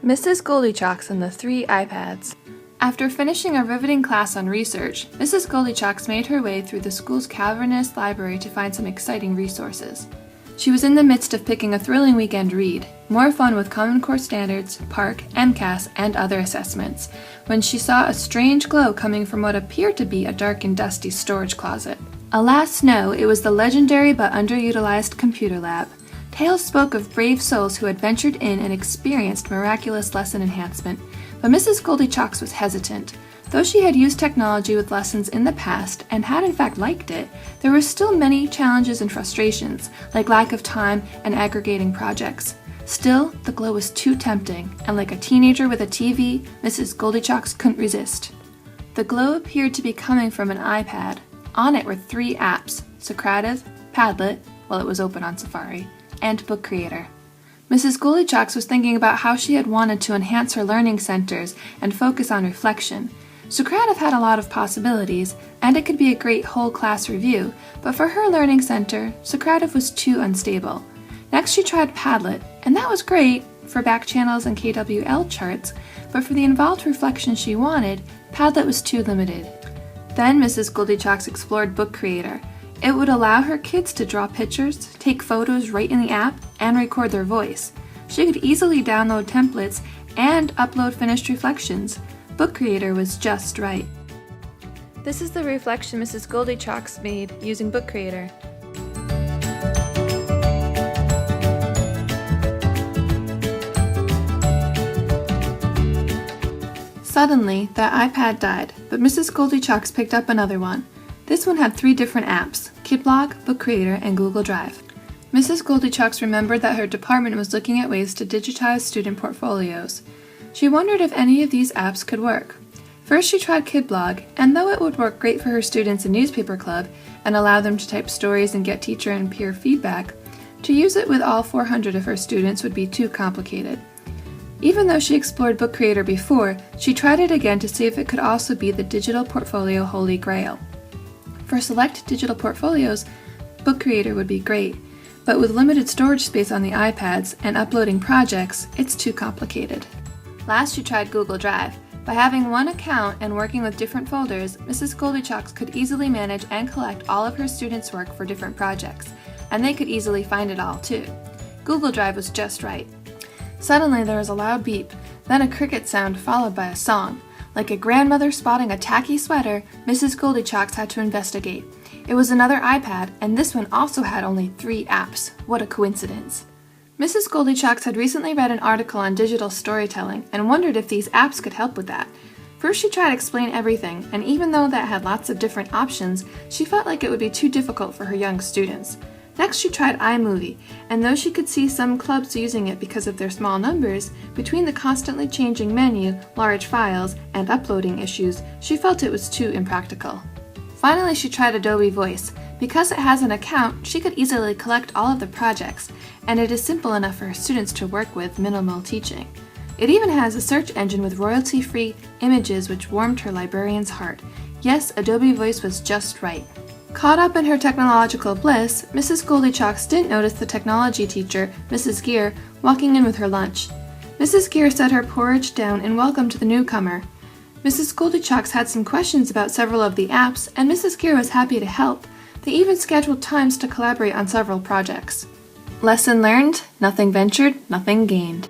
Mrs. Goldilocks and the Three iPads. After finishing a riveting class on research, Mrs. Goldilocks made her way through the school's cavernous library to find some exciting resources. She was in the midst of picking a thrilling weekend read, more fun with Common Core Standards, PARCC, MCAS, and other assessments, when she saw a strange glow coming from what appeared to be a dark and dusty storage closet. Alas no, it was the legendary but underutilized computer lab. Tales spoke of brave souls who had ventured in and experienced miraculous lesson enhancement, but Mrs. Goldilocks was hesitant. Though she had used technology with lessons in the past and had in fact liked it, there were still many challenges and frustrations, like lack of time and aggregating projects. Still, the glow was too tempting, and like a teenager with a TV, Mrs. Goldilocks couldn't resist. The glow appeared to be coming from an iPad. On it were 3 apps: Socrative, Padlet, well, it was open on Safari, and Book Creator. Mrs. Goldilocks was thinking about how she had wanted to enhance her learning centers and focus on reflection. Socrative had a lot of possibilities, and it could be a great whole class review, but for her learning center, Socrative was too unstable. Next she tried Padlet, and that was great for back channels and KWL charts, but for the involved reflection she wanted, Padlet was too limited. Then Mrs. Goldilocks explored Book Creator. It would allow her kids to draw pictures, take photos right in the app, and record their voice. She could easily download templates and upload finished reflections. Book Creator was just right. This is the reflection Mrs. Goldilocks made using Book Creator. Suddenly, that iPad died, but Mrs. Goldilocks picked up another one. This one had 3 different apps: KidBlog, Book Creator, and Google Drive. Mrs. Goldilocks remembered that her department was looking at ways to digitize student portfolios. She wondered if any of these apps could work. First she tried KidBlog, and though it would work great for her students in Newspaper Club and allow them to type stories and get teacher and peer feedback, to use it with all 400 of her students would be too complicated. Even though she explored Book Creator before, she tried it again to see if it could also be the digital portfolio holy grail. For select digital portfolios, Book Creator would be great, but with limited storage space on the iPads and uploading projects, it's too complicated. Last she tried Google Drive. By having one account and working with different folders, Mrs. Goldilocks could easily manage and collect all of her students' work for different projects, and they could easily find it all too. Google Drive was just right. Suddenly there was a loud beep, then a cricket sound followed by a song. Like a grandmother spotting a tacky sweater, Mrs. Goldilocks had to investigate. It was another iPad, and this one also had only 3 apps. What a coincidence. Mrs. Goldilocks had recently read an article on digital storytelling and wondered if these apps could help with that. First she tried Explain Everything, and even though that had lots of different options, she felt like it would be too difficult for her young students. Next she tried iMovie, and though she could see some clubs using it because of their small numbers, between the constantly changing menu, large files, and uploading issues, she felt it was too impractical. Finally she tried Adobe Voice. Because it has an account, she could easily collect all of the projects, and it is simple enough for her students to work with minimal teaching. It even has a search engine with royalty-free images which warmed her librarian's heart. Yes, Adobe Voice was just right. Caught up in her technological bliss, Mrs. Goldilocks didn't notice the technology teacher, Mrs. Gear, walking in with her lunch. Mrs. Gear set her porridge down and welcomed the newcomer. Mrs. Goldilocks had some questions about several of the apps, and Mrs. Gear was happy to help. They even scheduled times to collaborate on several projects. Lesson learned, nothing ventured, nothing gained.